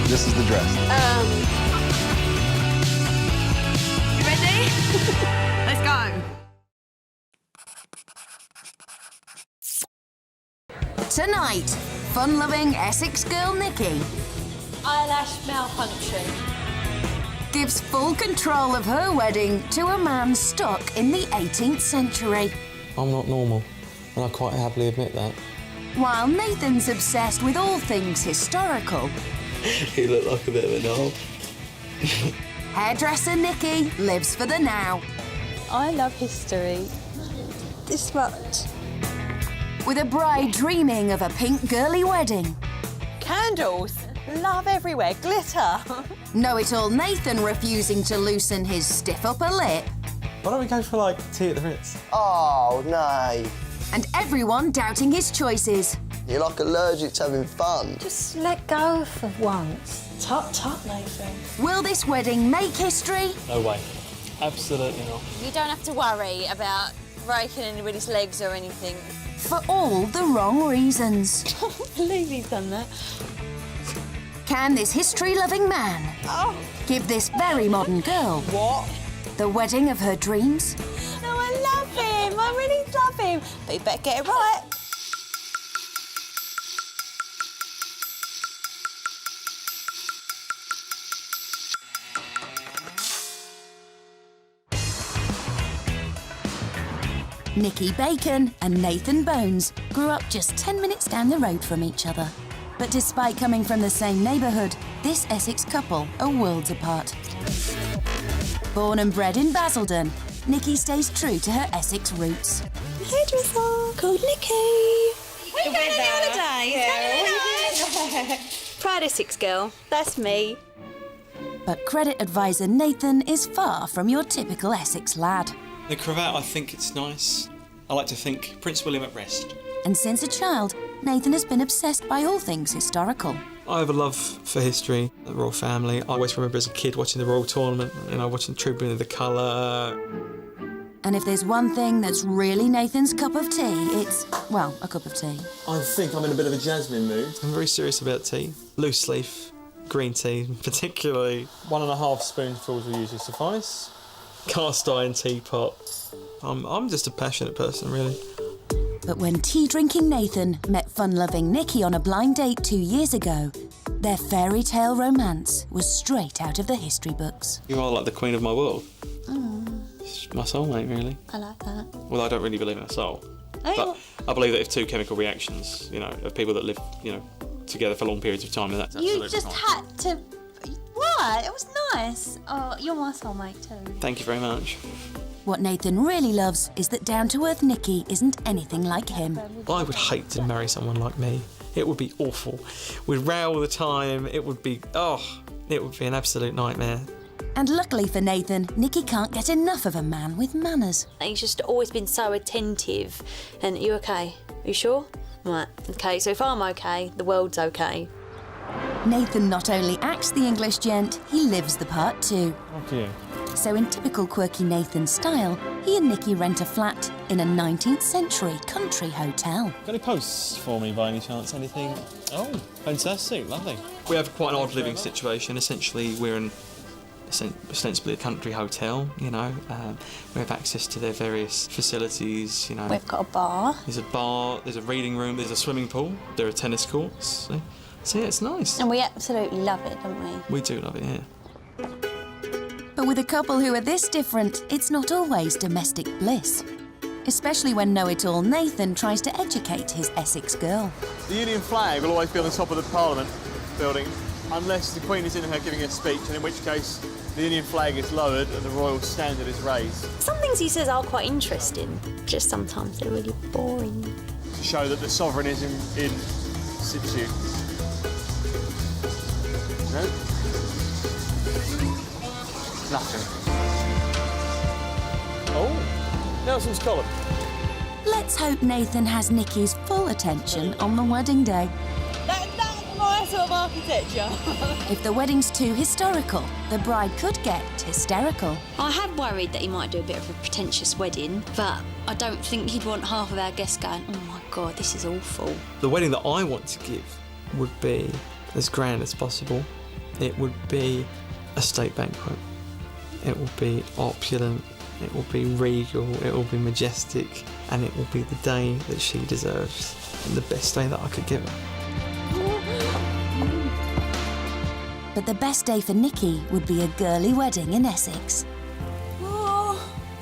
This is the dress. Ready? Let's go. Tonight, fun-loving Essex girl Nikki Eyelash malfunction. gives full control of her wedding to a man stuck in the 18th century. I'm not normal, and I quite happily admit that. While Nathan's obsessed with all things historical, You look like a bit of a knob. hairdresser Nikki lives for the now. I love history. This much. With a bride dreaming of a pink girly wedding, Candles. Love everywhere. Glitter. know-it-all Nathan refusing to loosen his stiff upper lip, Why don't we go for, like, tea at the Ritz? Oh, no. and everyone doubting his choices. You're like allergic to having fun. Just let go for once. Tut, Nathan. Will this wedding make history? No way. Absolutely not. You don't have to worry about breaking anybody's legs or anything. For all the wrong reasons. I can't believe he's done that. Can this history-loving man give this very modern girl the wedding of her dreams? No, I love him. I really love him. But you better get it right. Nikki Bacon and Nathan Bones grew up just 10 minutes down the road from each other. But despite coming from the same neighbourhood, this Essex couple are worlds apart. Born and bred in Basildon, Nikki stays true to her Essex roots. Hairdresser called Nikki. We're going on holiday. Proud Essex girl. That's me. But credit advisor Nathan is far from your typical Essex lad. The cravat, I think it's nice. I like to think Prince William at rest. And since a child, Nathan has been obsessed by all things historical. I have a love for history, the royal family. I always remember as a kid watching the royal tournament, watching Tribune of the Colour. And if there's one thing that's really Nathan's cup of tea, it's, well, a cup of tea. I think I'm in a bit of a jasmine mood. I'm very serious about tea. Loose leaf, green tea, particularly 1.5 spoonfuls will usually suffice. Cast iron teapot. I'm just a passionate person, really. But when tea-drinking Nathan met fun-loving Nikki on a blind date 2 years ago, their fairy tale romance was straight out of the history books. You are like the queen of my world. It's my soulmate, really. I like that. Well, I don't really believe in a soul. Oh, But I believe that if two chemical reactions, of people that live, together for long periods of time, then that's absolutely you just fine. had to... What? It was nice. Oh, you're my soulmate too. Thank you very much. What Nathan really loves is that down-to-earth Nikki isn't anything like him. I would hate to marry someone like me. It would be awful. We'd row all the time. It would be an absolute nightmare. And luckily for Nathan, Nikki can't get enough of a man with manners. He's just always been so attentive. And you okay? You sure? Right, okay, so if I'm okay, the world's okay. Nathan not only acts the English gent, he lives the part too. Okay. So in typical quirky Nathan style, he and Nikki rent a flat in a 19th century country hotel. Got any posts for me by any chance? Anything? Oh, fantastic, lovely. We have quite an odd living situation. Essentially, we're in ostensibly a country hotel, we have access to their various facilities, We've got a bar. There's a bar, there's a reading room, there's a swimming pool, there are tennis courts. So yeah, it's nice. And we absolutely love it, don't we? We do love it here. But with a couple who are this different, it's not always domestic bliss. Especially when know-it-all Nathan tries to educate his Essex girl. The Union flag will always be on the top of the Parliament building, unless the Queen is in her giving a speech, and in which case the Union flag is lowered and the royal standard is raised. Some things he says are quite interesting, just sometimes they're really boring. To show that the sovereign is in situ. No? Nothing. Oh, Nelson's column. Let's hope Nathan has Nikki's full attention on the wedding day. That's my sort of architecture. If the wedding's too historical, the bride could get hysterical. I had worried that he might do a bit of a pretentious wedding, but I don't think he'd want half of our guests going, oh my God, this is awful. The wedding that I want to give would be as grand as possible. It would be a state banquet. It will be opulent, it will be regal, it will be majestic, and it will be the day that she deserves, and the best day that I could give her. But the best day for Nikki would be a girly wedding in Essex.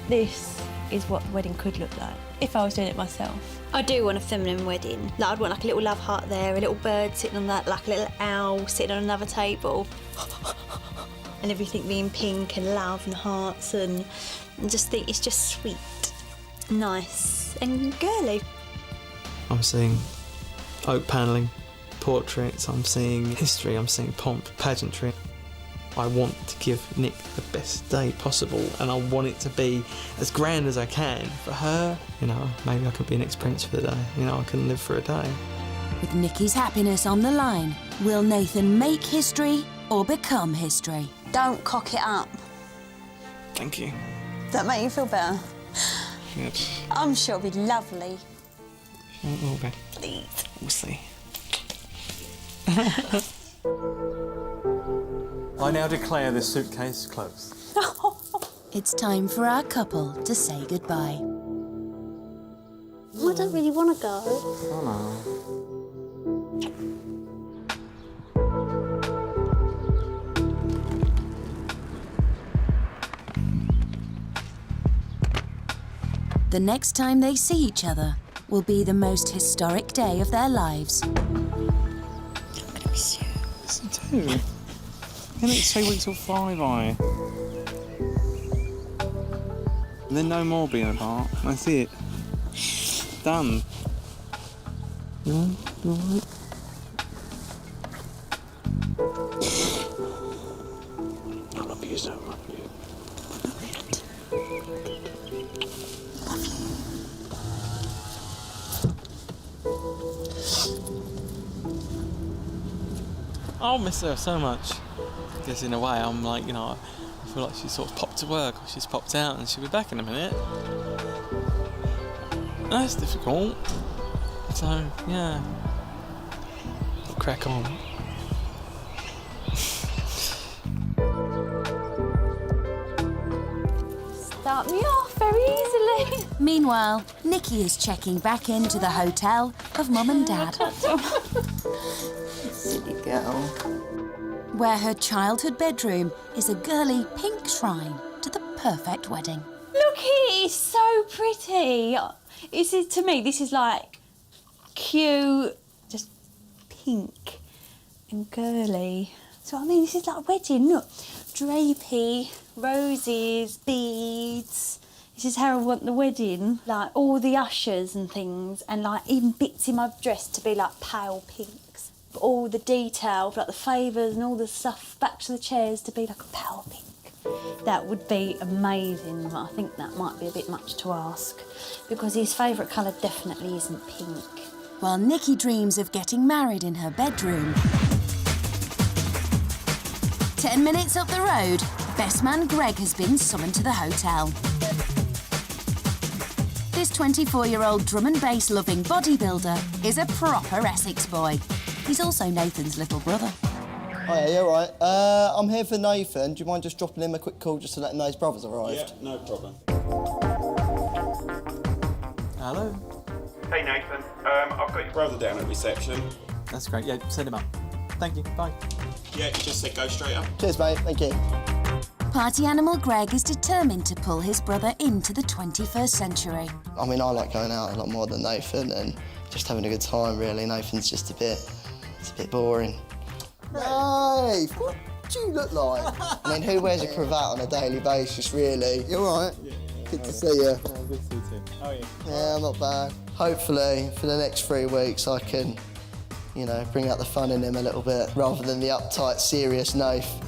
This is what the wedding could look like if I was doing it myself. I do want a feminine wedding. Like, I'd want like a little love heart there, a little bird sitting on that, like a little owl sitting on another table. And everything being pink and love and hearts, and just think it's just sweet, nice and girly. I'm seeing oak panelling, portraits, I'm seeing history, I'm seeing pomp, pageantry. I want to give Nick the best day possible, and I want it to be as grand as I can for her. You know, maybe I could be an ex-prince for the day. You know, I can live for a day. With Nikki's happiness on the line, will Nathan make history or become history? Don't cock it up. Thank you. Does that make you feel better? Good. I'm sure it'll be lovely. It will be. Please. We'll see. I now declare this suitcase closed. It's time for our couple to say goodbye. I don't really want to go. The next time they see each other will be the most historic day of their lives. I do. Then it's 2 weeks or 5, and then no more being apart. That's it. Done. No? You alright? I love you so much. I'll miss her so much. Because in a way, I'm like, you know, I feel like she's sort of popped to work or she's popped out and she'll be back in a minute. That's difficult. So, yeah. I'll crack on. Start me off very easily. Meanwhile, Nikki is checking back into the hotel of Mum and Dad, Silly girl. where her childhood bedroom is a girly pink shrine to the perfect wedding. Look, it is so pretty. This is, to me, this is like cute, just pink and girly. So, I mean, this is like a wedding. Look, drapey, roses, beads. This is how I want the wedding. Like all the ushers and things, and like even bits in my dress to be like pale pinks. But all the detail, like the favours and all the stuff back to the chairs to be like a pale pink. That would be amazing, but I think that might be a bit much to ask because his favourite colour definitely isn't pink. While Nikki dreams of getting married in her bedroom. 10 minutes up the road, best man Greg has been summoned to the hotel. This 24-year-old drum and bass loving bodybuilder is a proper Essex boy. He's also Nathan's little brother. Oh, yeah, you're right. I'm here for Nathan. Do you mind just dropping him a quick call just to let him know his brother's arrived? Yeah, no problem. Hello. Hey Nathan, I've got your brother down at reception. That's great. Yeah, send him up. Thank you. Bye. Yeah, you just said go straight up. Cheers, mate. Thank you. Party animal Greg is determined to pull his brother into the 21st century. I mean, I like going out a lot more than Nathan and just having a good time, really. Nathan's just it's a bit boring. Dave, what do you look like? I mean, who wears a cravat on a daily basis, really? You all right? Yeah. Good to see you. Yeah, good to see you too. How are you? Yeah, I'm not bad. Hopefully, for the next 3 weeks, I can, you know, bring out the fun in him a little bit, rather than the uptight, serious Nath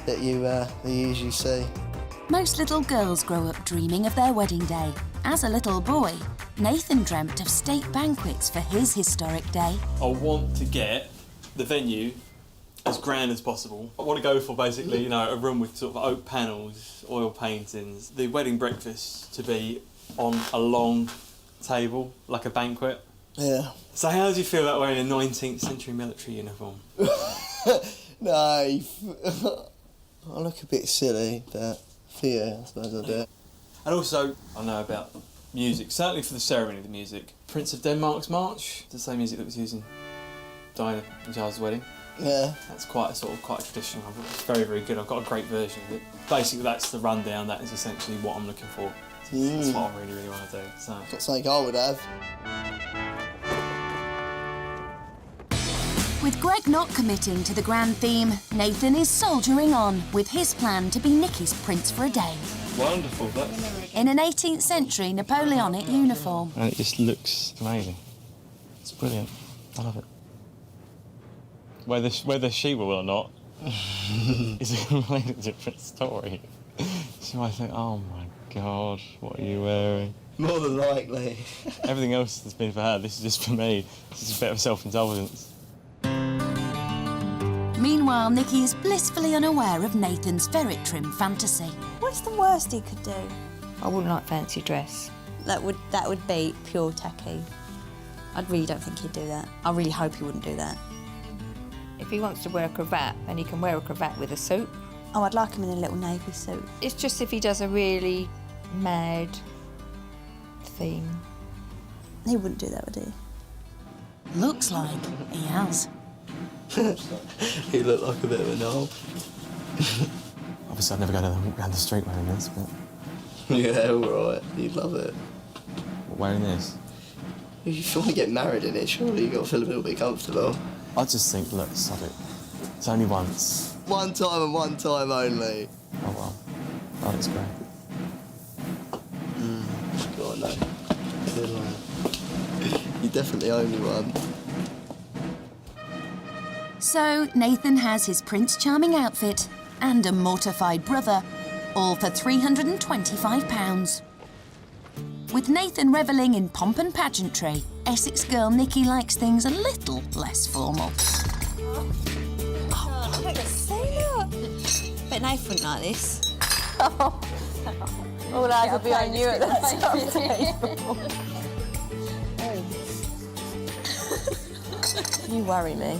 that you usually see. Most little girls grow up dreaming of their wedding day. As a little boy, Nathan dreamt of state banquets for his historic day. I want to get the venue as grand as possible. I want to go for basically, you know, a room with sort of oak panels, oil paintings, the wedding breakfast to be on a long table, like a banquet. Yeah. So how do you feel that wearing a 19th century military uniform? No, I look a bit silly, but for you, I suppose I do. And also, I know about music, certainly for the ceremony of the music. Prince of Denmark's March, the same music that was used in Diana and Charles' wedding. Yeah. That's quite a traditional one. It's very, very good. I've got a great version of it. Basically, that's the rundown. That is essentially what I'm looking for. That's what I really, really want to do. So. Not something I would have. With Greg not committing to the grand theme, Nathan is soldiering on with his plan to be Nikki's prince for a day. Wonderful, in an 18th century Napoleonic uniform. And it just looks amazing. It's brilliant. I love it. Whether she will or not is a completely different story. She might think, oh my God, what are you wearing? More than likely. Everything else has been for her, this is just for me. This is a bit of self-indulgence. Meanwhile, Nikki is blissfully unaware of Nathan's ferret trim fantasy. What's the worst he could do? I wouldn't like fancy dress. That would be pure tacky. I really don't think he'd do that. I really hope he wouldn't do that. If he wants to wear a cravat, then he can wear a cravat with a suit. Oh, I'd like him in a little navy suit. It's just if he does a really mad theme. He wouldn't do that, would he? Looks like he has. He looked like a bit of a knob. Obviously, I'd never go down the street wearing this, but... Yeah, all right. You'd love it. Wearing this? If you want to get married in it, surely you've got to feel a little bit comfortable. I just think, look, sod it. It's only once. One time and one time only. Oh, well. That looks great. God, no. Good lad. You definitely owe me one. So Nathan has his Prince Charming outfit and a mortified brother, all for £325. With Nathan revelling in pomp and pageantry, Essex girl Nikki likes things a little less formal. Oh, look, see that. But Nathan wouldn't like this. All eyes will be on you at that time. You worry me.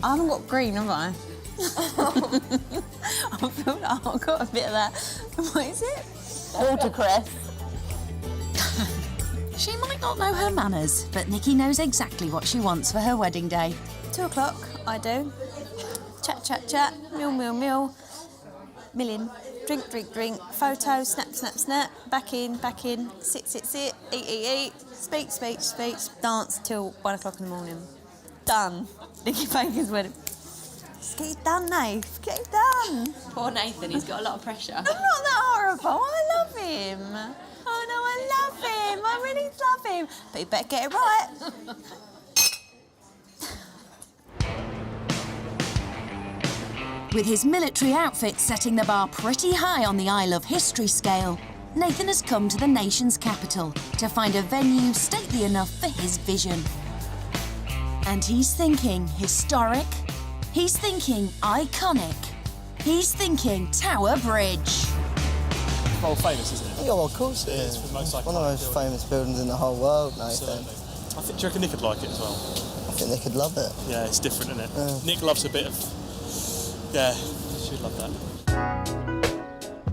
I haven't got green, have I? I feel like I've got a bit of that. What is it? Watercress. She might not know her manners, but Nikki knows exactly what she wants for her wedding day. 2 o'clock, I do. Chat, chat, chat. Meal, meal, meal. Milling. Drink, drink, drink. Photo, snap, snap, snap. Back in, sit, sit, sit. Eat, eat, eat. Speak, speech, speech. Dance till 1 o'clock in the morning. Done. Nikki Baker's wedding. Just get it done, Nath. Get it done. Poor Nathan, he's got a lot of pressure. I'm not that horrible. I love him. Oh, no, I love him. I really love him. But you better get it right. With his military outfit setting the bar pretty high on the I Love History scale, Nathan has come to the nation's capital to find a venue stately enough for his vision. And he's thinking historic, he's thinking iconic, he's thinking Tower Bridge. Well, famous, isn't it? Yeah, well, of course it is. It's the most One of the most famous buildings in the whole world, Nathan. Do you reckon Nick would like it as well? I think they could love it. Yeah, it's different, isn't it? Yeah. Nick loves a bit of... Yeah, she'd love that.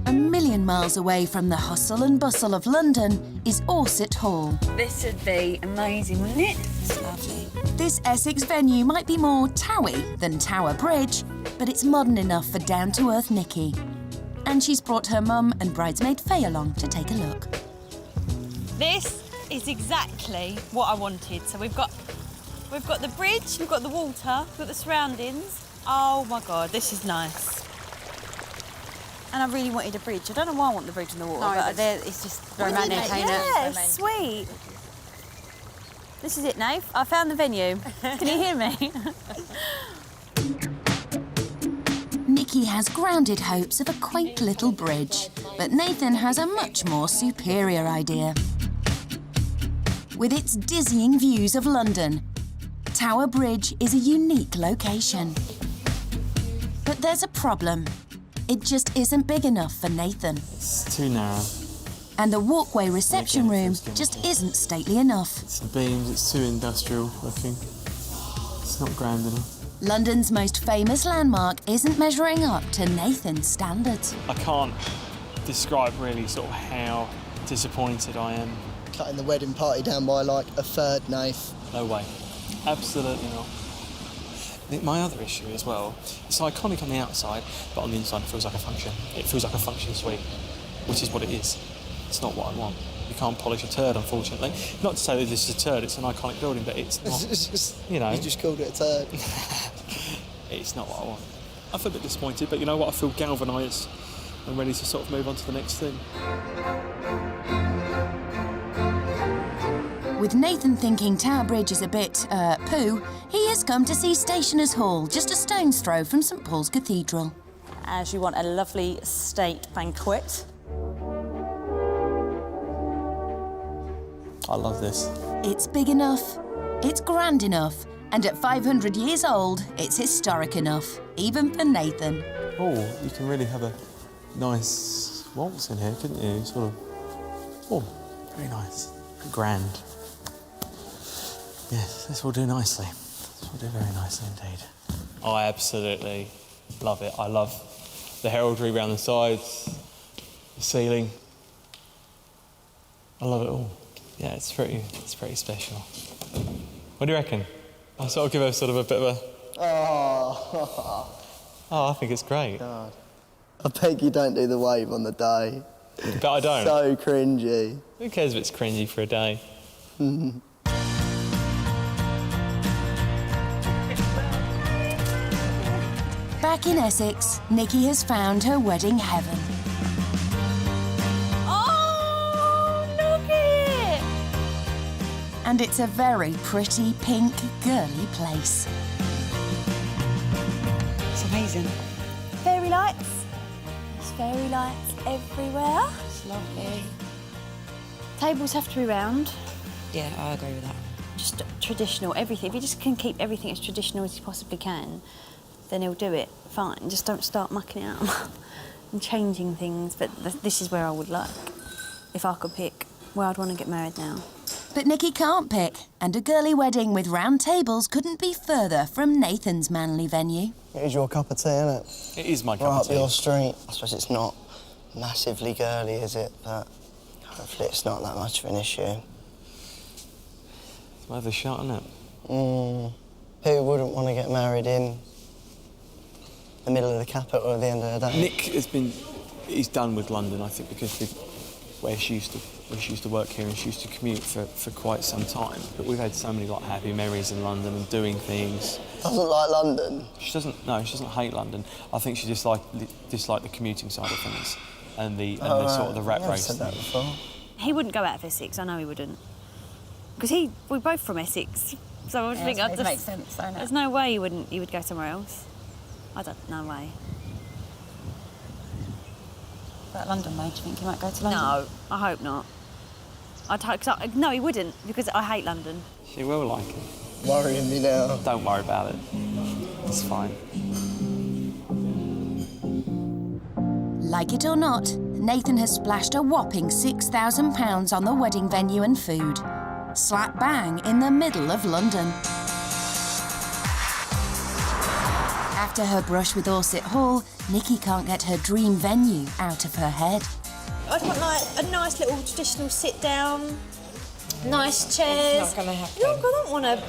A million miles away from the hustle and bustle of London is Orsett Hall. This would be amazing, wouldn't it? It's lovely. This Essex venue might be more towy than Tower Bridge, but it's modern enough for down-to-earth Nikki. And she's brought her mum and bridesmaid Faye along to take a look. This is exactly what I wanted. So we've got the bridge, we've got the water, we've got the surroundings. Oh my God, this is nice. And I really wanted a bridge. I don't know why I want the bridge and the water, but it's just romantic, ain't it? Yeah, it's sweet. This is it, Nath. I found the venue. Can you hear me? Nikki has grounded hopes of a quaint little bridge, but Nathan has a much more superior idea. With its dizzying views of London, Tower Bridge is a unique location. But there's a problem. It just isn't big enough for Nathan. It's too narrow. And the walkway reception room just isn't stately enough. It's the beams, it's too industrial looking. It's not grand enough. London's most famous landmark isn't measuring up to Nathan's standards. I can't describe really sort of how disappointed I am. Cutting the wedding party down by like a third, Nath. No way. Absolutely not. I think my other issue as well, it's iconic on the outside, but on the inside it feels like a function. It feels like a function suite, which is what it is. It's not what I want. You can't polish a turd, unfortunately. Not to say that this is a turd, it's an iconic building, but it's not, you know. You just called it a turd. It's not what I want. I feel a bit disappointed, but you know what, I feel galvanised and ready to sort of move on to the next thing. With Nathan thinking Tower Bridge is a bit, poo, he has come to see Stationers' Hall, just a stone's throw from St Paul's Cathedral. As you want a lovely state banquet. I love this. It's big enough, it's grand enough, and at 500 years old, it's historic enough, even for Nathan. Oh, you can really have a nice waltz in here, couldn't you? Sort of, oh, very nice. Grand. Yes, this will do nicely. This will do very nicely indeed. I absolutely love it. I love the heraldry around the sides, the ceiling. I love it all. Yeah, it's pretty special. What do you reckon? I'll sort of give her sort of a bit of a... Oh. Oh, I think it's great. God. I beg you don't do the wave on the day. But I don't. So cringy. Who cares if it's cringy for a day? Back in Essex, Nikki has found her wedding heaven. Oh, look at it! And it's a very pretty, pink, girly place. It's amazing. Fairy lights. There's fairy lights everywhere. It's lovely. Tables have to be round. Yeah, I agree with that. Just traditional, everything. If you just can keep everything as traditional as you possibly can, then he'll do it fine. Just don't start mucking it up and changing things. But this is where I would like, if I could pick, where I'd want to get married now. But Nikki can't pick, and a girly wedding with round tables couldn't be further from Nathan's manly venue. It is your cup of tea, isn't it? It is my cup Right of up tea. your street. I suppose it's not massively girly, is it? But hopefully it's not that much of an issue. It's worth a shot, isn't it? Who wouldn't want to get married in the middle of the capital at the end of the day? Nick he's done with London, I think, because where she used to work here and she used to commute for quite some time. But we've had so many like happy memories in London and doing things. Doesn't like London? She doesn't hate London. I think she disliked the commuting side of things and the sort of the rat race. Said that before. He wouldn't go out of Essex, I know he wouldn't. Because we're both from Essex, so I think it makes sense, don't it? There's no way he would go somewhere else. No way. But London, though, do you think he might go to London? No, I hope not. No, he wouldn't, because I hate London. She will like it. Worrying me now. Don't worry about it. It's fine. Like it or not, Nathan has splashed a whopping £6,000 on the wedding venue and food. Slap bang in the middle of London. After her brush with Orsett Hall, Nikki can't get her dream venue out of her head. I'd want like a nice little traditional sit down, nice chairs. It's not going to happen. Look, I don't want to.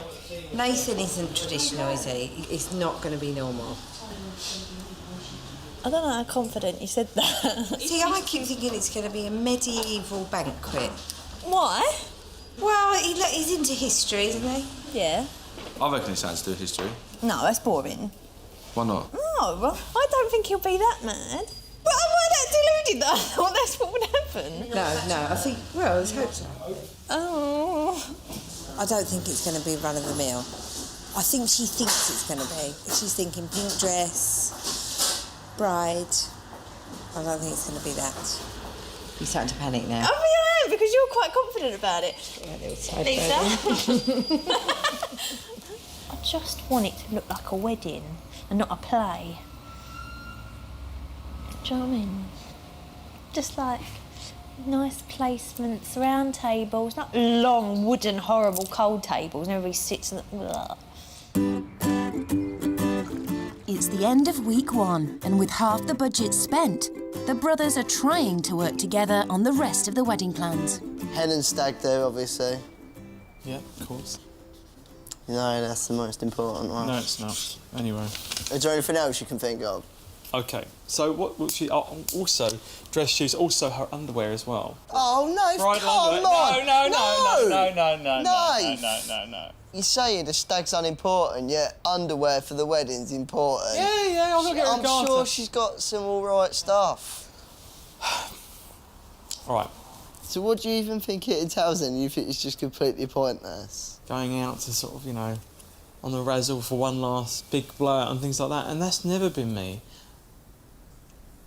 Nathan isn't traditional, is he? It's not going to be normal. I don't know how confident you said that. See, I keep thinking it's going to be a medieval banquet. Why? Well, he's into history, isn't he? Yeah. I reckon it sounds to do history. No, that's boring. Why not? No, I don't think he'll be that mad. But am I that deluded that I thought that's what would happen? No, I think, well, let's hope so. Oh. I don't think it's going to be run-of-the-mill. I think she thinks it's going to be. She's thinking pink dress, bride. I don't think it's going to be that. You're starting to panic now. I mean, I am, because you're quite confident about it. Lisa? I just want it to look like a wedding and not a play. Do you know what I mean? Just like nice placements, round tables, not long, wooden, horrible, cold tables, and everybody sits and... the end of week 1, and with half the budget spent, the brothers are trying to work together on the rest of the wedding plans. Hen and stag do, obviously. Yeah, of course. You know, that's the most important one. No, it's not. Anyway. Is there anything else you can think of? OK, so what will she... also, dress shoes, also her underwear as well. Oh, no, Bridal come underwear. on! No. You're saying the stag's unimportant, yet underwear for the wedding's important. Yeah, I'm gonna get her a I'm garter. sure she's got some all right stuff. All right. So what do you even think it entails then? You think it's just completely pointless? Going out to sort of, you know, on the razzle for one last big blowout and things like that, and that's never been me.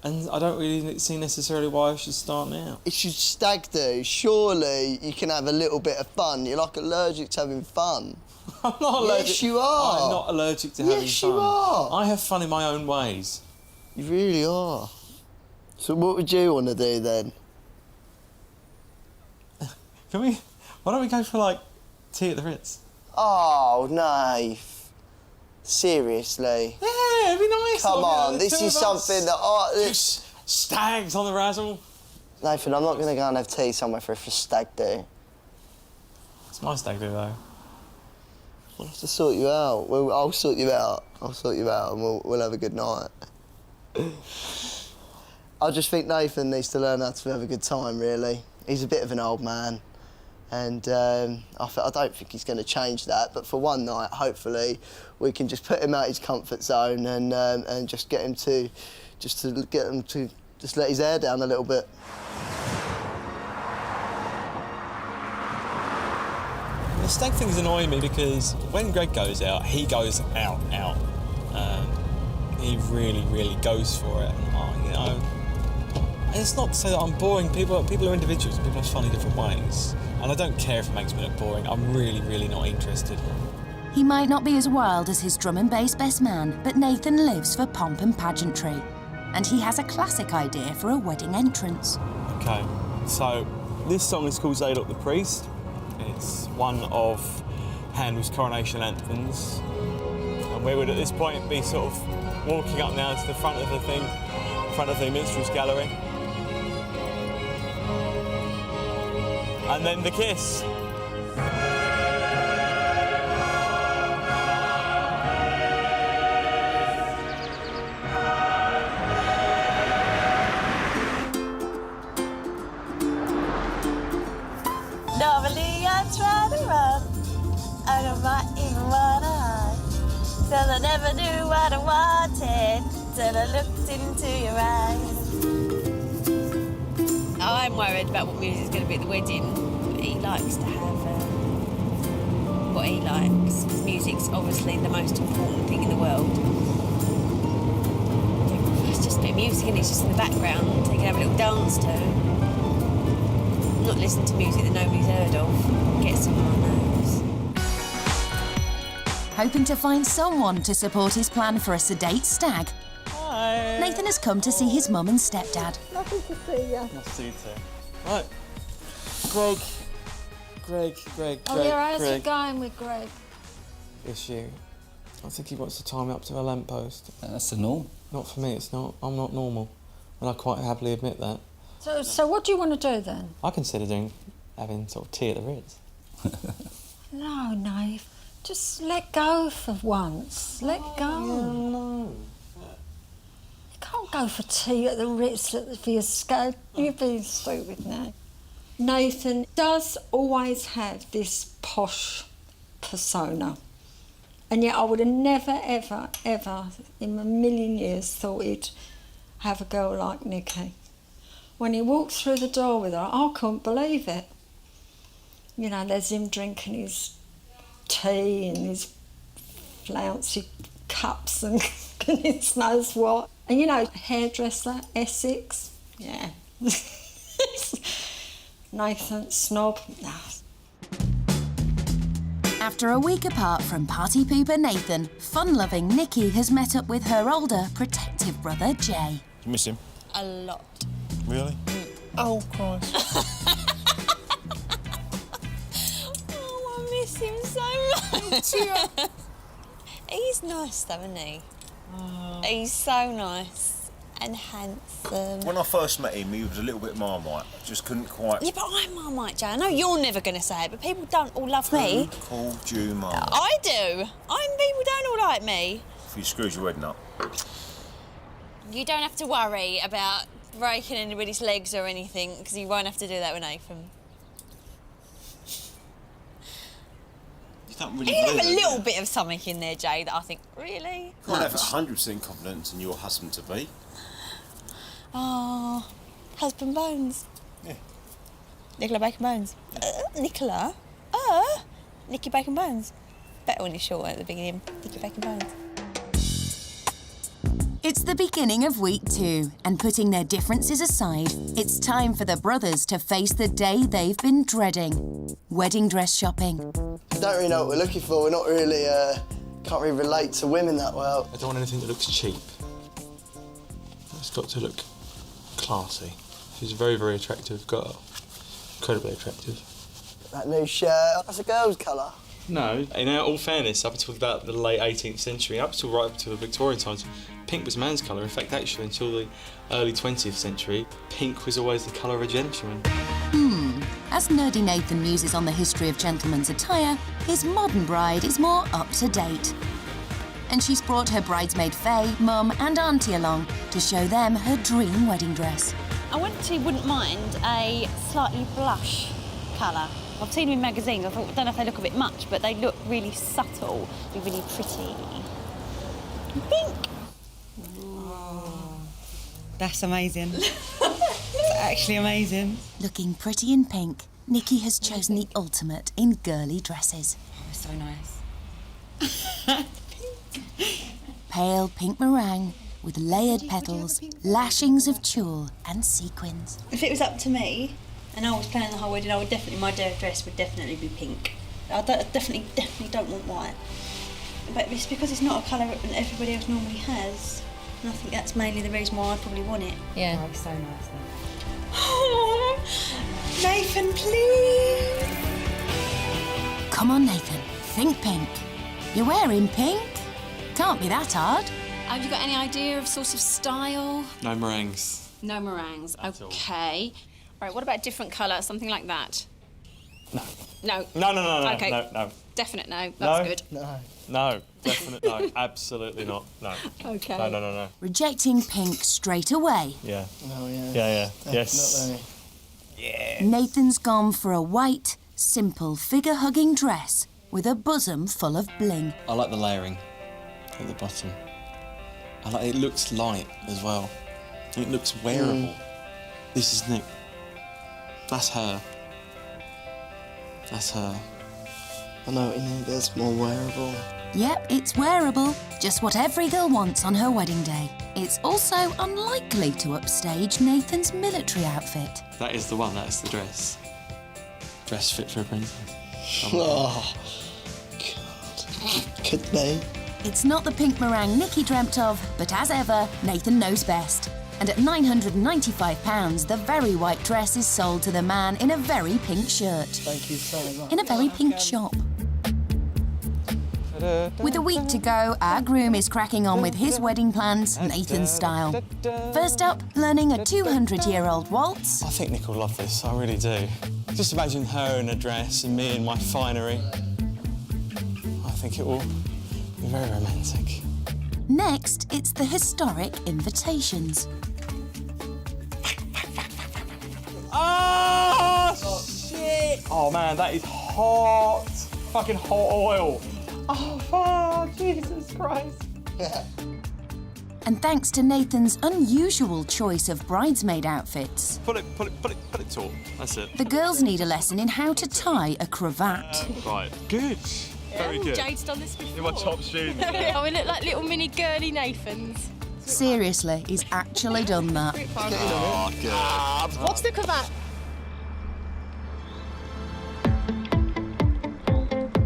And I don't really see necessarily why I should start now. It should stag do. Surely you can have a little bit of fun. You're like allergic to having fun. I'm not allergic. Yes, you are. I'm not allergic to having fun. Yes, you are. I have fun in my own ways. You really are. So what would you want to do then? Why don't we go for, like, tea at the Ritz? Oh, no. Seriously? Yeah, it'd be nice. Come on, this is something that I... Stags on the razzle. Nathan, I'm not going to go and have tea somewhere for a stag do. It's my stag do, though. I'll have to sort you out. Well, I'll sort you out. I'll sort you out and we'll have a good night. I just think Nathan needs to learn how to have a good time, really. He's a bit of an old man. And I don't think he's going to change that. But for one night, hopefully, we can just put him out his comfort zone and just get him to let his hair down a little bit. The stag thing's annoying me because when Greg goes out, he goes out. He really goes for it. And, you know, and it's not to say that I'm boring. People are individuals and people have fun in different ways. And I don't care if it makes me look boring. I'm really not interested. He might not be as wild as his drum and bass best man, but Nathan lives for pomp and pageantry. And he has a classic idea for a wedding entrance. OK, so this song is called Zadok the Priest. It's one of Handel's coronation anthems. And we would at this point be sort of walking up now to the front of the thing, front of the minstrel's gallery. And then the kiss. Normally I try to run, I don't even wanna hide. 'Cause I never knew what I wanted till I looked into your eyes. I'm worried about what music's going to be at the wedding. He likes to have what he likes, because music's obviously the most important thing in the world. It's just a bit of music and it's just in the background, so you can have a little dance to. Not listen to music that nobody's heard of. Get some on those. Hoping to find someone to support his plan for a sedate stag, Hi. Nathan has come to see his mum and stepdad. Lovely to see you. Nice to see you too. Right. Greg. Oh, yeah, how's it going with Greg? Issue. I think he wants to tie me up to a lamppost. That's the norm. Not for me, it's not. I'm not normal. And I quite happily admit that. So what do you want to do then? I consider having sort of tea at the Ritz. No, Nave. Just let go for once. Let go. No. You can't go for tea at the Ritz for your scale. You're being stupid now. Nathan does always have this posh persona. And yet I would have never, ever in a million years thought he'd have a girl like Nikki. When he walked through the door with her, I couldn't believe it. You know, there's him drinking his tea and his flouncy cups and goodness knows what. And you know, hairdresser, Essex, yeah. Nathan, snob, nah. After a week apart from party pooper Nathan, fun-loving Nikki has met up with her older, protective brother Jay. You miss him? A lot. Really? Oh, Christ. Oh, I miss him so much. He's nice though, isn't he? He's so nice and handsome. When I first met him, he was a little bit Marmite. Just couldn't quite... Yeah, but I'm Marmite, Joe. I know you're never going to say it, but people don't all love me. Who called you Marmite? I do. People don't all like me. If you screwed your wedding up. You don't have to worry about breaking anybody's legs or anything, because you won't have to do that with Nathan. You don't really You have a believe it, little bit of something in there, Jay, that I think, really? You can't have 100% confidence in your husband-to-be. Oh, husband Bones. Yeah. Nicola Bacon Bones. Nicola? Nicky Bacon Bones. Better when you're short at the beginning. Nicky Bacon Bones. It's the beginning of week 2, and putting their differences aside, it's time for the brothers to face the day they've been dreading. Wedding dress shopping. I don't really know what we're looking for. We're not really, can't really relate to women that well. I don't want anything that looks cheap. It's got to look classy. She's very, very attractive, incredibly attractive. That new shirt, that's a girl's colour. No, in all fairness, up until about the late 18th century, right up to the Victorian times, pink was man's colour. In fact, actually, until the early 20th century, pink was always the colour of a gentleman. As nerdy Nathan muses on the history of gentlemen's attire, his modern bride is more up to date. And she's brought her bridesmaid Faye, mum and auntie along to show them her dream wedding dress. I actually wouldn't mind a slightly blush colour. I've seen them in magazines. I don't know if they look a bit much, but they look really subtle, really pretty. Pink. That's amazing. It's actually amazing. Looking pretty in pink, Nikki has chosen the ultimate in girly dresses. Oh, it's so nice. Pale pink meringue with layered petals, lashings of tulle and sequins. If it was up to me, and I was planning the whole wedding, my dress would definitely be pink. I definitely don't want white. But it's because it's not a colour that everybody else normally has. And I think that's mainly the reason why I probably want it. Yeah. Oh, it's so nice. Oh, Nathan, please. Come on, Nathan, think pink. You're wearing pink? Can't be that hard. Have you got any idea of sort of style? No meringues. No meringues. Okay. Right, what about a different colour, something like that? No. No. No. Okay. No. Definite no. That's good. No, definite no. Absolutely not. No. Okay. No. Rejecting pink straight away. Yeah. Oh, yeah. Yeah. Yes. Definitely. Yeah. Nathan's gone for a white, simple, figure-hugging dress with a bosom full of bling. I like the layering at the bottom. It looks light as well. It looks wearable. This is Nick. That's her. That's her. I know what you mean, but it's more wearable. Yep, it's wearable. Just what every girl wants on her wedding day. It's also unlikely to upstage Nathan's military outfit. That is the one. That is the dress. Dress fit for a princess. Oh, God. Could be. It's not the pink meringue Nikki dreamt of, but as ever, Nathan knows best. And at £995, the very white dress is sold to the man in a very pink shirt. Thank you so much. In a very pink shop. With a week to go, our groom is cracking on with his wedding plans, Nathan style. First up, learning a 200-year-old waltz. I think Nick will love this. I really do. Just imagine her in a dress and me in my finery. I think it will be very romantic. Next, it's the historic invitations. Oh, shit! Oh, man, that is hot. Fucking hot oil. Oh, fuck, Jesus Christ. And thanks to Nathan's unusual choice of bridesmaid outfits, Pull it taut. That's it. the girls need a lesson in how to tie a cravat. Right. Good. Very good. Jade's done this before. In my top shoes. Oh, we look like little mini girly Nathans. Seriously, he's actually done that. Oh, good. What's the cravat?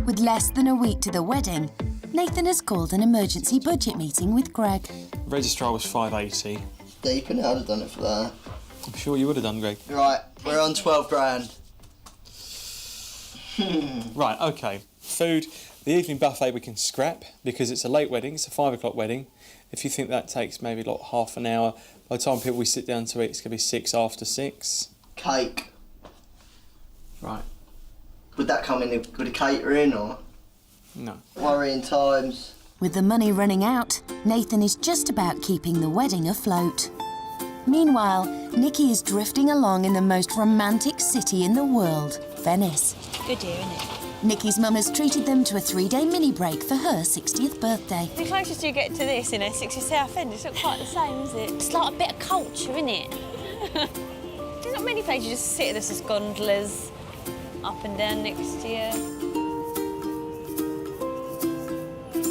With less than a week to the wedding, Nathan has called an emergency budget meeting with Greg. Registrar was $580. Deep, and I'd have done it for that. I'm sure you would have done, Greg. Right, we're on 12 grand. Right, okay. Food, The evening buffet we can scrap because it's a late wedding, it's a 5 o'clock wedding. If you think that takes maybe like half an hour, by the time we sit down to eat, it's going to be 6 after 6. Cake. Right. Would that come in with a catering or? No. Worrying times. With the money running out, Nathan is just about keeping the wedding afloat. Meanwhile, Nikki is drifting along in the most romantic city in the world, Venice. Good year, isn't it? Nikki's mum has treated them to a 3-day mini break for her 60th birthday. The closest you get to this in Essex is South End. It's not quite the same, is it? It's like a bit of culture, isn't it? There's not many places you just sit there's just gondolas up and down next to you.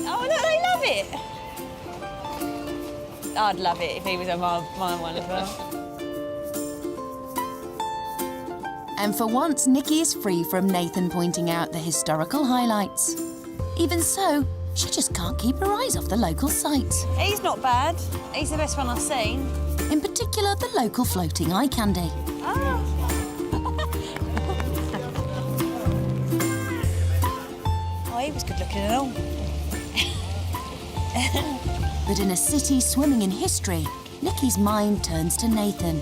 Oh, look, they love it. I'd love it if he was on my one as well. And for once, Nikki is free from Nathan pointing out the historical highlights. Even so, she just can't keep her eyes off the local sights. He's not bad. He's the best one I've seen. In particular, the local floating eye candy. Oh. Oh, he was good looking and all. But in a city swimming in history, Nikki's mind turns to Nathan,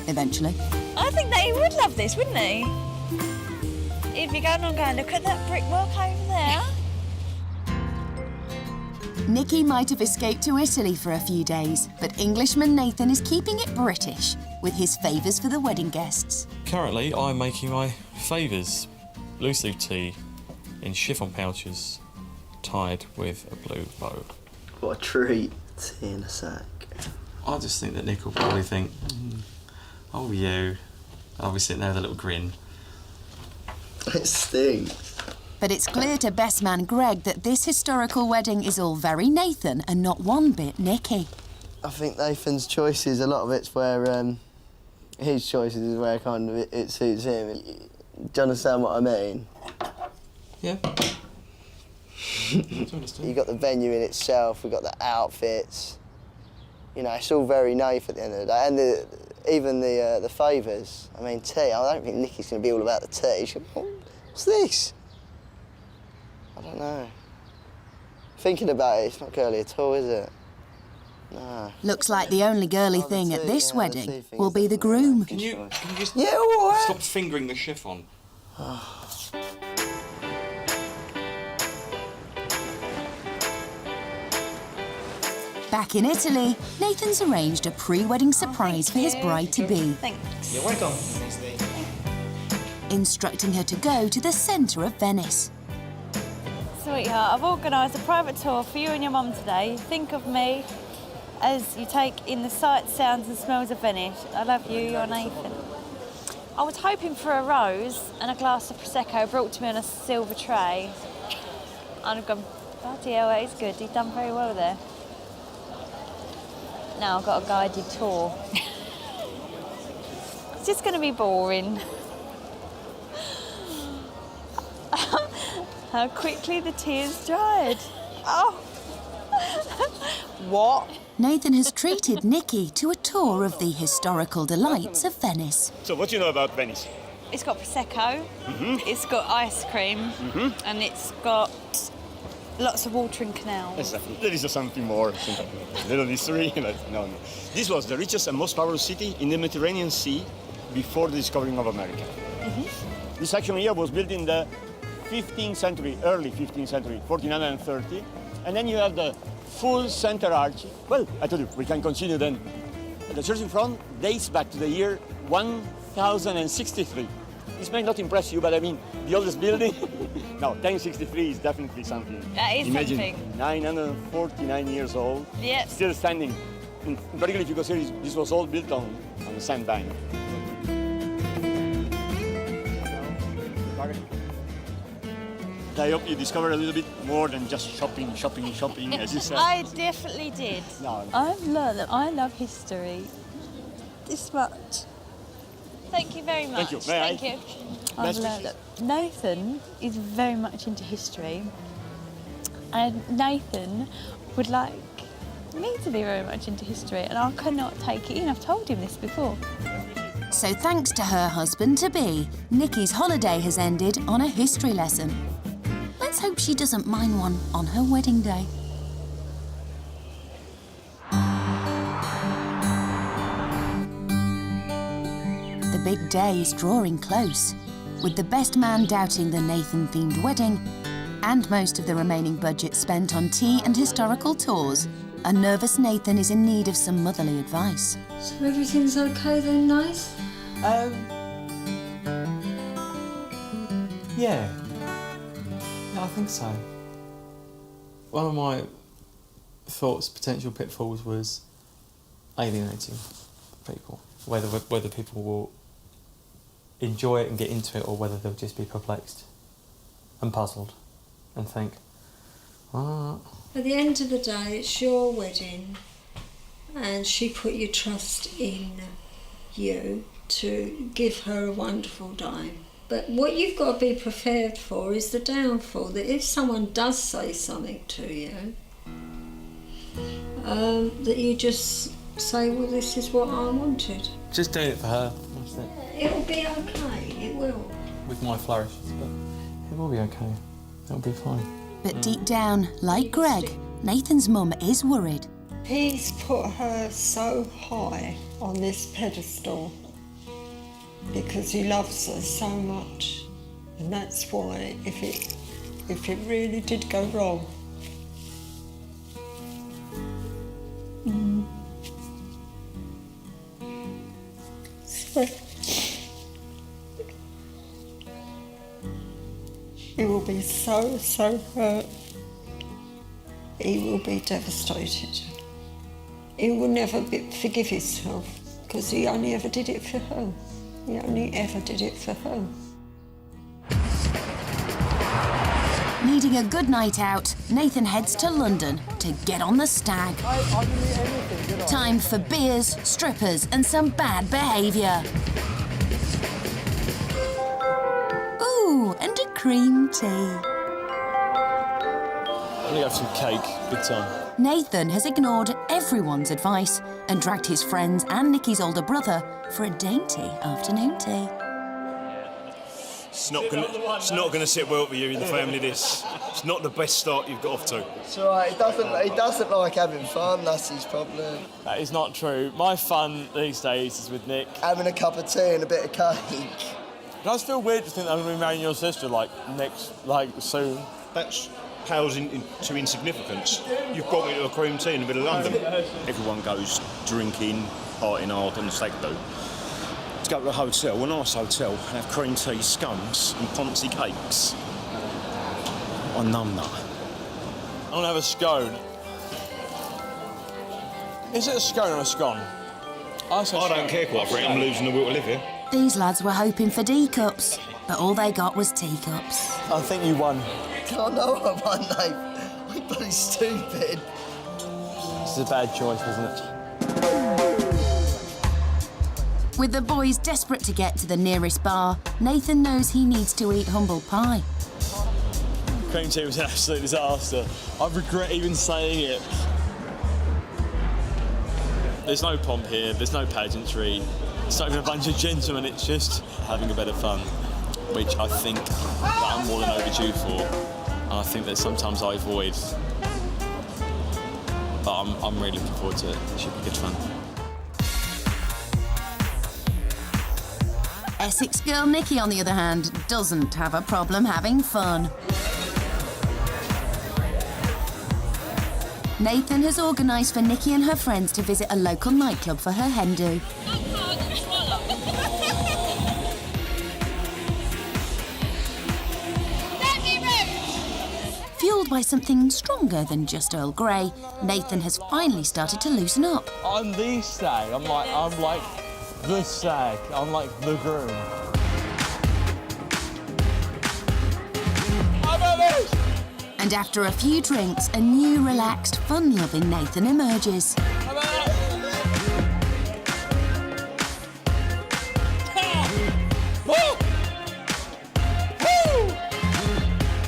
eventually. I think that he would love this, wouldn't he? He'd be going on going, look at that brickwork over there. Nikki might have escaped to Italy for a few days, but Englishman Nathan is keeping it British with his favours for the wedding guests. Currently, I'm making my favours. Loose leaf tea in chiffon pouches, tied with a blue bow. What a treat. Tea in a sack. I just think that Nick will probably think, oh, you. I'll be sitting there with a little grin. It stinks. But it's clear to best man Greg that this historical wedding is all very Nathan and not one bit Nikki. I think Nathan's choices, a lot of it's where his choices is where kind of it suits him. Do you understand what I mean? Yeah. You got the venue in itself, we got the outfits. You know, it's all very Nathan at the end of the day. And even the favours. I mean, tea, I don't think Nikki's going to be all about the tea. She'll be, what's this? I don't know. Thinking about it, it's not girly at all, is it? No. Looks like the only girly thing at this wedding will be the groom. Can you just stop fingering the chiffon? Back in Italy, Nathan's arranged a pre-wedding surprise for his bride-to-be. Thanks. You're welcome. Instructing her to go to the centre of Venice. Sweetheart, I've organised a private tour for you and your mum today. Think of me as you take in the sights, sounds and smells of Venice. I love you, you're Nathan. I was hoping for a rose and a glass of Prosecco brought to me on a silver tray. I'd have gone, bloody hell, that is good. He's done very well there. Now I've got a guided tour. It's just going to be boring. How quickly the tears dried. Oh. What? Nathan has treated Nikki to a tour of the historical delights of Venice. So what do you know about Venice? It's got Prosecco, it's got ice cream, and it's got lots of water and canals. Exactly. There is something more, a little history. No. This was the richest and most powerful city in the Mediterranean Sea before the discovering of America. This section here was built in the 15th century, early 15th century, 1430, and then you have the full center arch. Well, I told you, we can consider then. The church in front dates back to the year 1063. This may not impress you, but I mean, the oldest building, no, 1063 is definitely something. That is Imagine, something. 949 years old, Yep. still standing. And particularly if you consider this was all built on a sandbank. I hope you discovered a little bit more than just shopping, as you said. I definitely did. No. I've learned that I love history this much. Thank you very much. Thank you. May I? Thank you. I've learned that Nathan is very much into history, and Nathan would like me to be very much into history, and I cannot take it in. I've told him this before. So thanks to her husband-to-be, Nikki's holiday has ended on a history lesson. Let's Let's hope she doesn't mind one on her wedding day. The big day is drawing close, with the best man doubting the Nathan-themed wedding and most of the remaining budget spent on tea and historical tours. A nervous Nathan is in need of some motherly advice. So everything's okay then, Nath? Yeah. Yeah, I think so. One of my thoughts, potential pitfalls, was alienating people. Whether people will enjoy it and get into it, or whether they'll just be perplexed and puzzled and think, ah. At the end of the day, it's your wedding, and she put your trust in you to give her a wonderful day. But what you've got to be prepared for is the downfall, that if someone does say something to you, that you just say, well, this is what I wanted. Just doing it for her, that's it. It'll be okay, it will. With my flourishes, but it will be okay. It'll be fine. But deep down, like Greg, Nathan's mum is worried. He's put her so high on this pedestal because he loves her so much, and that's why if it really did go wrong, so he will be so hurt. He will be devastated. He will never forgive himself because he only ever did it for her. He only ever did it for her. Needing a good night out, Nathan heads to London to get on the Stag. Time for beers, strippers and some bad behaviour. Ooh, and a cream tea. I'm gonna go for some cake, big time. Nathan has ignored everyone's advice and dragged his friends and Nikki's older brother for a dainty afternoon tea. It's not gonna sit well with you in the family, this. It's not the best start you've got off to. It's all right, he doesn't like having fun, that's his problem. That is not true. My fun these days is with Nick. Having a cup of tea and a bit of cake. It does feel weird to think that I'm going to be marrying your sister, soon. That's pales into insignificance. You've brought me to a cream tea in the middle of London. Everyone goes drinking, partying hard on the stag do. To go to a hotel, a nice hotel, and have cream tea, scones and poncy cakes. I numb that. I want to have a scone. Is it a scone or a scone? I don't care quite frankly, I'm losing the will to live here. These lads were hoping for D-cups, but all they got was teacups. I think you won. I know I won, Nate. I'm bloody stupid. This is a bad choice, wasn't it? With the boys desperate to get to the nearest bar, Nathan knows he needs to eat humble pie. Cream tea was an absolute disaster. I regret even saying it. There's no pomp here, there's no pageantry. It's not even a bunch of gentlemen, it's just having a bit of fun, which I think that I'm more than overdue for. And I think that sometimes I avoid. But I'm really looking forward to it. It should be good fun. Essex girl Nikki, on the other hand, doesn't have a problem having fun. Nathan has organised for Nikki and her friends to visit a local nightclub for her hen do. Fueled by something stronger than just Earl Grey, Nathan has finally started to loosen up. I'm the stag. I'm like the stag. I'm like the groom. How about this? And after a few drinks, a new, relaxed, fun-loving Nathan emerges. How about that?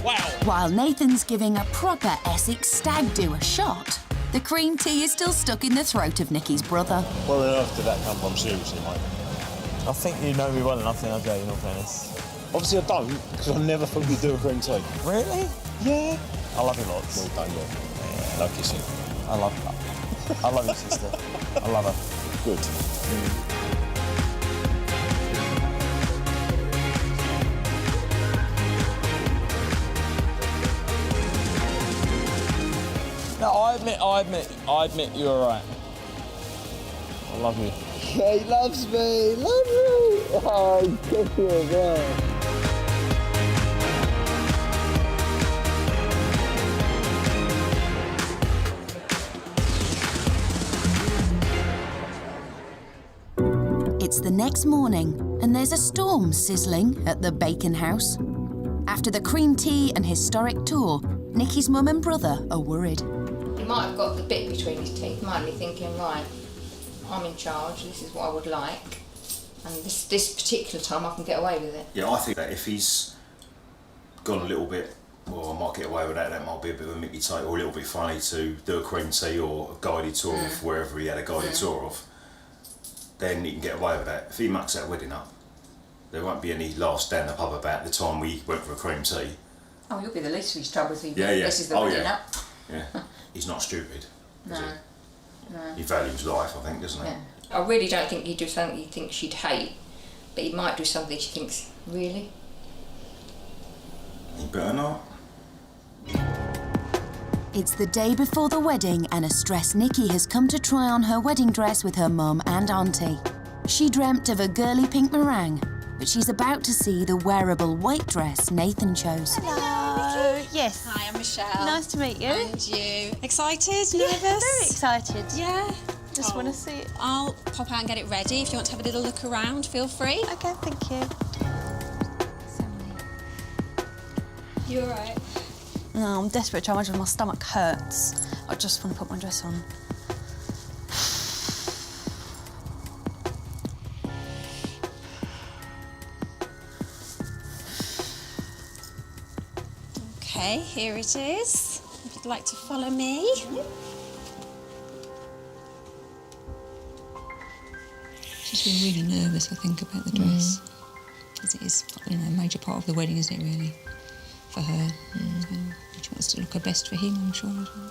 Wow. While Nathan's giving a proper Essex stag do a shot, the cream tea is still stuck in the throat of Nikki's brother. Where on earth did that come from, seriously, mate? I think you know me well enough, then, I do, in all fairness. Obviously I don't, because I never thought you'd do a cream tea. Really? Yeah. I love you lots. Well done, yeah. No kissing. I love your sister. I love her. Good. No, I admit you're alright. I love you. Yeah, he loves me. Love you. Oh, good for you, yeah. It's the next morning, and there's a storm sizzling at the Bacon House. After the cream tea and historic tour, Nikki's mum and brother are worried. He might have got the bit between his teeth, might be thinking, right, I'm in charge, this is what I would like, and this particular time I can get away with it. Yeah, I think that if he's gone a little bit, well, I might get away with that, that might be a bit of a Mickey take, or a little bit funny to do a cream tea or a guided tour of wherever he had a guided tour of, then he can get away with that. If he mucks that wedding up, there won't be any laughs down the pub about the time we went for a cream tea. Oh, you'll be the least of his trouble if he Yeah. messes the wedding up. Yeah, he's not stupid. No. He values life, I think, doesn't he? Yeah. I really don't think he'd do something he thinks she'd hate, but he might do something she thinks, really? He better not. It's the day before the wedding, and a stressed Nikki has come to try on her wedding dress with her mum and auntie. She dreamt of a girly pink meringue, but she's about to see the wearable white dress Nathan chose. Hello. Yes. Hi, I'm Michelle. Nice to meet you. And you. Excited? Yeah, Nervous? very excited. Yeah. Just want to see it. I'll pop out and get it ready. If you want to have a little look around, feel free. Okay, thank you. You all right? No, I'm desperate to try. My stomach hurts. I just want to put my dress on. Okay, here it is. If you'd like to follow me. She's been really nervous, I think, about the dress. Because it is, a major part of the wedding, isn't it, really? For her. She wants to look her best for him, I'm sure, as well.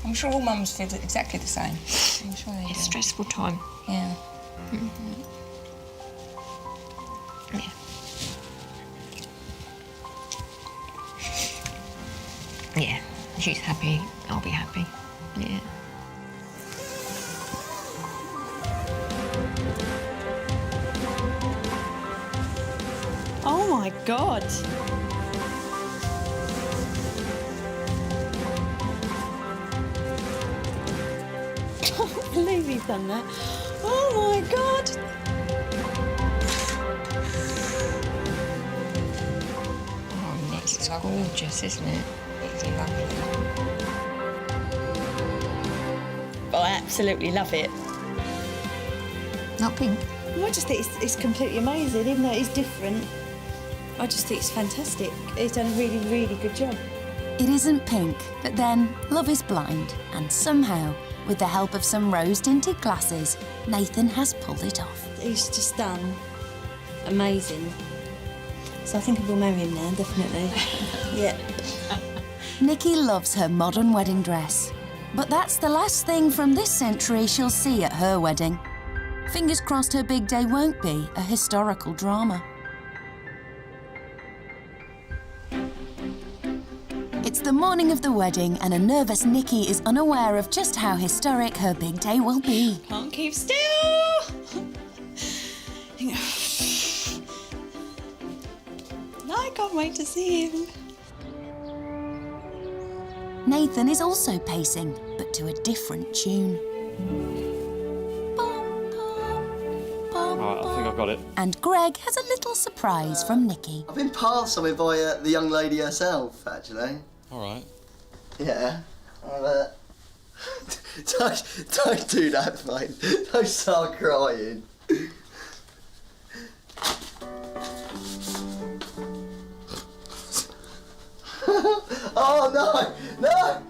I'm sure all mums feel exactly the same. I'm sure they do. It's a stressful time. Yeah. Yeah. Yeah, she's happy, I'll be happy. Yeah. Oh my God. I can't believe he's done that. Oh my God. Oh, Nick, it's gorgeous, isn't it? It's lovely. I absolutely love it. Not pink. I just think it's completely amazing, even though it's different. I just think it's fantastic. He's done a really, really good job. It isn't pink, but then love is blind, and somehow, with the help of some rose-tinted glasses, Nathan has pulled it off. He's just done amazing. So I think I will marry him now, definitely. Yeah. Nikki loves her modern wedding dress, but that's the last thing from this century she'll see at her wedding. Fingers crossed her big day won't be a historical drama. It's the morning of the wedding, and a nervous Nikki is unaware of just how historic her big day will be. Can't keep still. I can't wait to see him. Nathan is also pacing, but to a different tune. Right, I think I've got it. And Greg has a little surprise from Nikki. I've been passed something by the young lady herself, actually. All right. Yeah. Don't do that, mate. Don't start crying. Oh, no! No!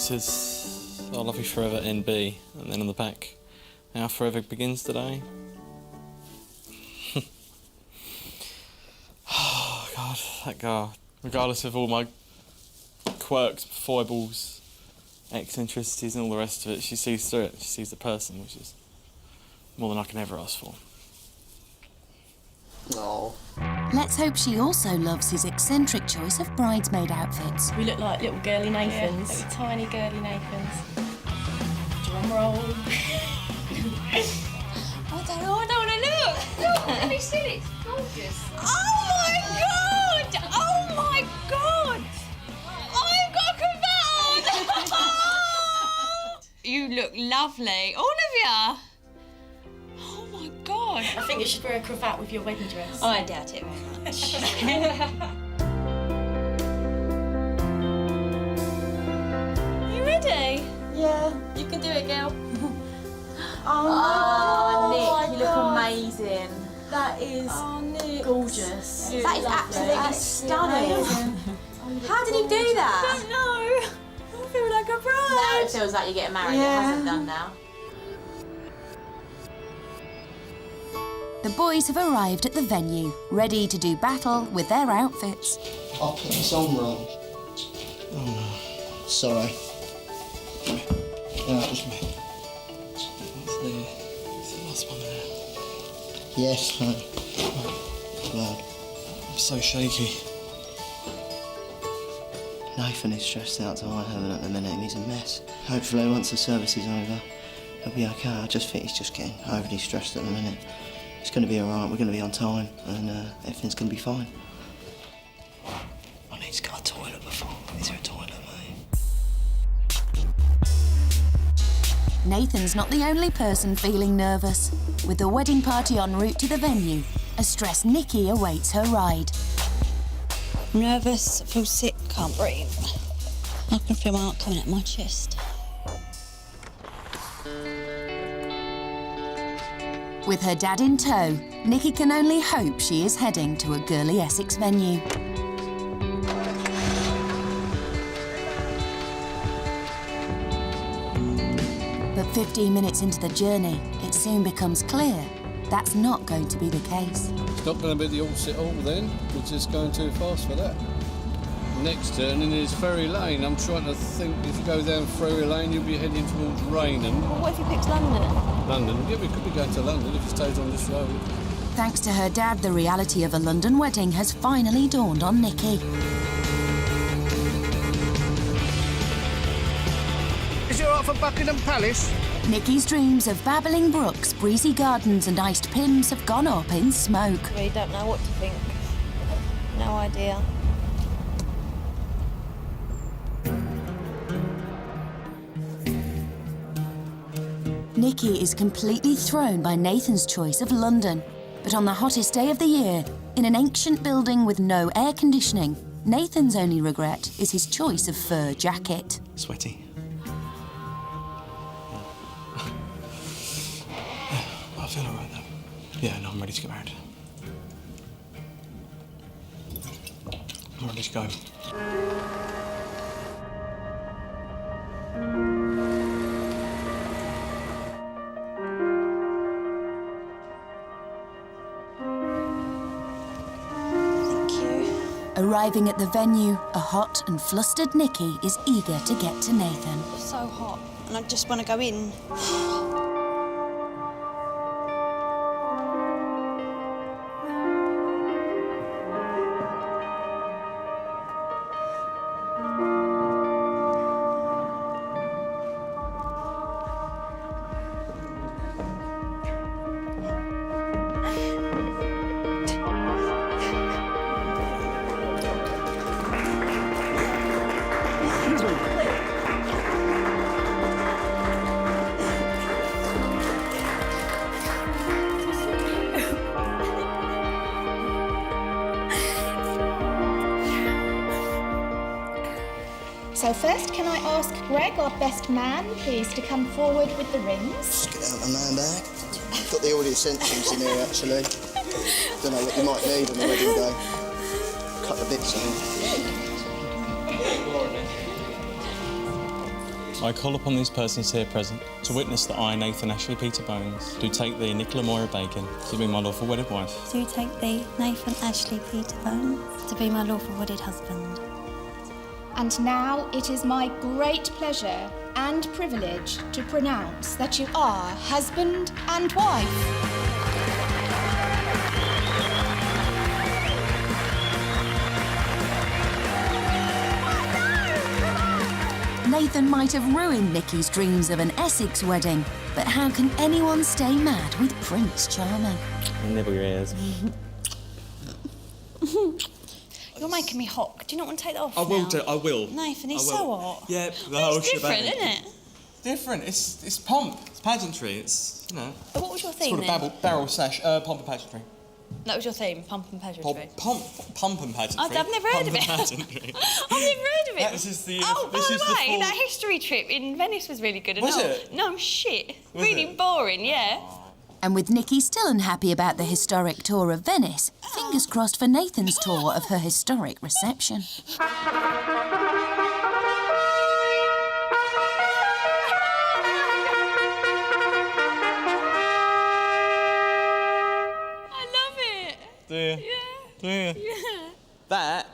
says, "I'll love you forever, NB," and then on the back, "Our forever begins today." Oh God, that girl. Regardless of all my quirks, foibles, eccentricities, and all the rest of it, she sees through it. She sees the person, which is more than I can ever ask for. No. Let's hope she also loves his eccentric choice of bridesmaid outfits. We look like little girly Nathans. Yeah, little tiny girly Nathans. Drum roll. I don't want to look. Look, have you seen it? It's gorgeous. Oh my God! Oh my God! I've got a cravat on! You look lovely, all of you. Oh my God! I think you should wear a cravat with your wedding dress. I doubt it very much. You ready? Yeah. You can do it, girl. Oh, Nick, you look God. amazing. That is gorgeous. That is absolutely stunning. How did he do that? I don't know. I feel like a bride. Now it feels like you're getting married. Yeah. It hasn't done now. The boys have arrived at the venue, ready to do battle with their outfits. I put this on wrong. Oh no. Sorry. That was me. What's the last one there? Yes, no. Well, I'm so shaky. Nathan is stressed out to high heaven at the minute and he's a mess. Hopefully once the service is over, he'll be okay. I just think he's just getting overly stressed at the minute. It's going to be alright, we're going to be on time and everything's going to be fine. I need to go to the toilet before. Is there a toilet, mate? Nathan's not the only person feeling nervous. With the wedding party en route to the venue, a stressed Nikki awaits her ride. Nervous, feel sick, can't breathe. I can feel my heart coming out my chest. With her dad in tow, Nikki can only hope she is heading to a girly Essex venue. But 15 minutes into the journey, it soon becomes clear that's not going to be the case. It's not going to be the Orsett Hall then, we're just going too fast for that. Next turning is Ferry Lane. I'm trying to think, if you go down Ferry Lane, you'll be heading towards Raynham. Well, what if he picks London? London? Yeah, we could be going to London if he stays on this road. Thanks to her dad, the reality of a London wedding has finally dawned on Nikki. Is it all right for Buckingham Palace? Nikki's dreams of babbling brooks, breezy gardens and iced pims have gone up in smoke. We don't know what to think. No idea. Nikki is completely thrown by Nathan's choice of London. But on the hottest day of the year, in an ancient building with no air conditioning, Nathan's only regret is his choice of fur jacket. Sweaty. I feel alright though. Yeah, no, I'm ready to get married. I'm ready to go. Arriving at the venue, a hot and flustered Nikki is eager to get to Nathan. So hot, and I just want to go in. So first, can I ask Greg, our best man, please, to come forward with the rings? Just get out my man bag. Got the audio essentials in here, actually. Don't know what you might need on the wedding day. A couple of bits in. I call upon these persons here present to witness that I, Nathan Ashley Peter Bones, do take thee, Nicola Moira Bacon, to be my lawful wedded wife. Do take thee, Nathan Ashley Peter Bones, to be my lawful wedded husband. And now it is my great pleasure and privilege to pronounce that you are husband and wife. Nathan might have ruined Nikki's dreams of an Essex wedding, but how can anyone stay mad with Prince Charming? Nibble your ears. You're making me hot. Do you not want to take that off I will now? do. I will. Nathan, he's I will. so hot. Yeah, the whole It's different, shebang. isn't it? Different. It's pomp. It's pageantry. It's, you know. But what was your It's theme called then? a barrel slash pomp and pageantry. That was your theme, pump and pageantry. Pump and pageantry. I've never heard of it. Pump and pageantry. I've never heard of it. This is the. Oh, this by is the way, full... that history trip in Venice was really good. Was it? No, shit. Was really it? boring, yeah. And with Nikki still unhappy about the historic tour of Venice, fingers crossed for Nathan's tour of her historic reception. I love it. Do you? Yeah. Do you? Yeah. That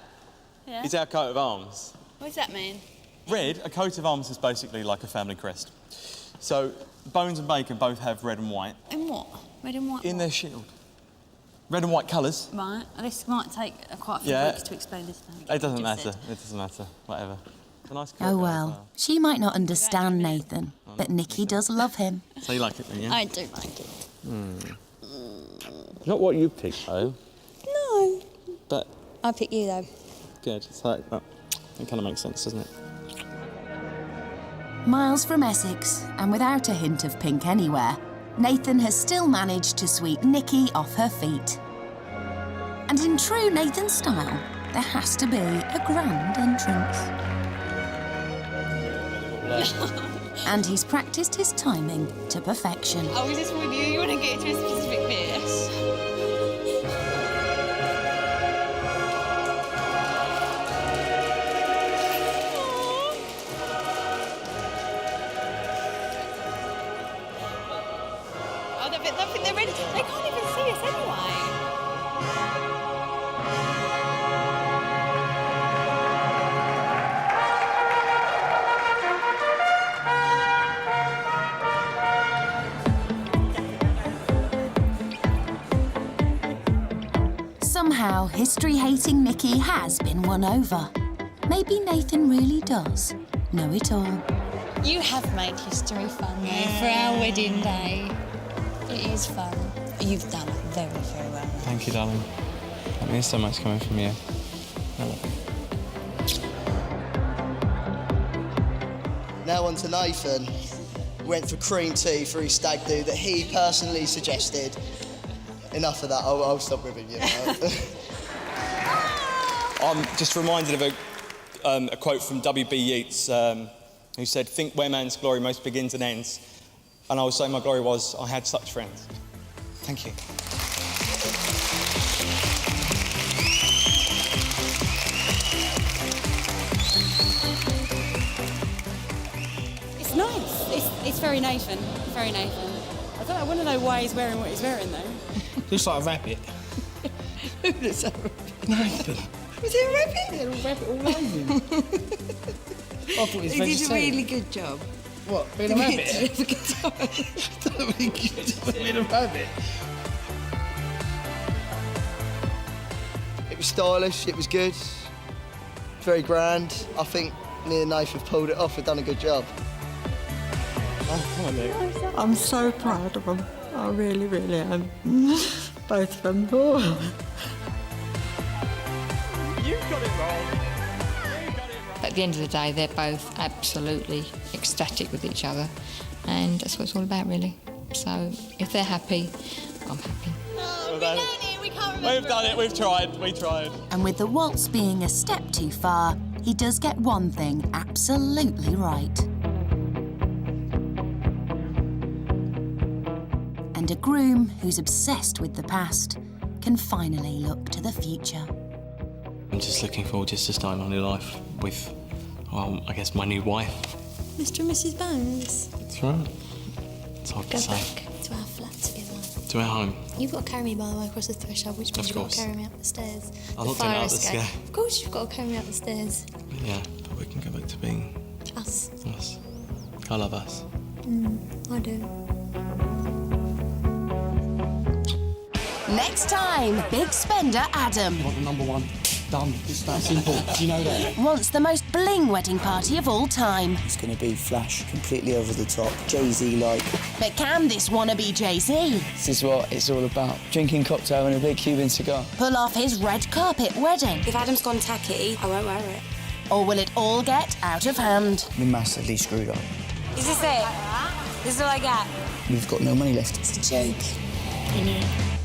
Yeah. is our coat of arms. What does that mean? Red, a coat of arms is basically like a family crest. So, Bones and Bacon both have red and white In what? Red and white? in their shield. Red and white colours. Right. This might take quite a few Yeah. weeks to explain this now. It doesn't matter. It doesn't matter. Whatever. It's a nice coat. Oh well, she might not understand Nathan, but Nikki does love him. So you like it then, yeah? I do like it. Not what you picked, though. No. But I pick you though. good. So it kind of makes sense, doesn't it? Miles from Essex, and without a hint of pink anywhere, Nathan has still managed to sweep Nikki off her feet. And in true Nathan style, there has to be a grand entrance. And he's practiced his timing to perfection. Oh, is this with you? You want to get to a specific bit? Oh, I think they're ready. They can't even see us anyway. Somehow, history-hating Nikki has been won over. Maybe Nathan really does know it all. You have made history fun, though, for our wedding day. It is fun. You've done very, very well. Thank you, darling. That means so much coming from you. I love you. Now on to Nathan. Went for cream tea for his stag do that he personally suggested. Enough of that, I'll stop ribbing you now. I'm just reminded of a quote from W.B. Yeats, who said, "Think where man's glory most begins and ends." And I would say my glory was I had such friends. Thank you. It's nice. It's very Nathan. Very Nathan. I want to know why he's wearing what he's wearing, though. Looks like a rabbit. It's a Nathan. Was it a rabbit? Yeah, a rabbit all over him. I thought he was He did a vegetarian. really good job. What, being a rabbit? Don't be good being a rabbit. It was stylish, it was good, very grand. I think me and Nathan have pulled it off, we've done a good job. Oh, come on, Nick. I'm so proud of them. I really, really am. Both of them. Oh. You got it wrong. At the end of the day, they're both absolutely ecstatic with each other, and that's what it's all about, really. So if they're happy, I'm happy. We've done it, we've tried, we tried. And with the waltz being a step too far, he does get one thing absolutely right. And a groom who's obsessed with the past can finally look to the future. I'm just looking forward just to starting a new life with, well, I guess my new wife. Mr. and Mrs. Bones. That's right. It's hard to Go say. back to our flat together. To our home. You've got to carry me, by the way, across the threshold, which means Of you've got to course. carry me up the stairs. I'm not going up the escape. stair. Of course, you've got to carry me up the stairs. Yeah, but we can go back to being Us. us. I love us. I do. Next time, big spender Adam Want the number one? Done. It's that simple. Do you know that? wants the most bling wedding party of all time. It's going to be flash, completely over the top, Jay-Z like. But can this wannabe Jay-Z This is what it's all about. Drinking cocktail and a big Cuban cigar. pull off his red carpet wedding? If Adam's gone tacky, I won't wear it. Or will it all get out of hand? We're massively screwed up. Is this it? This is all I got. We've got no money left. It's a joke. I know.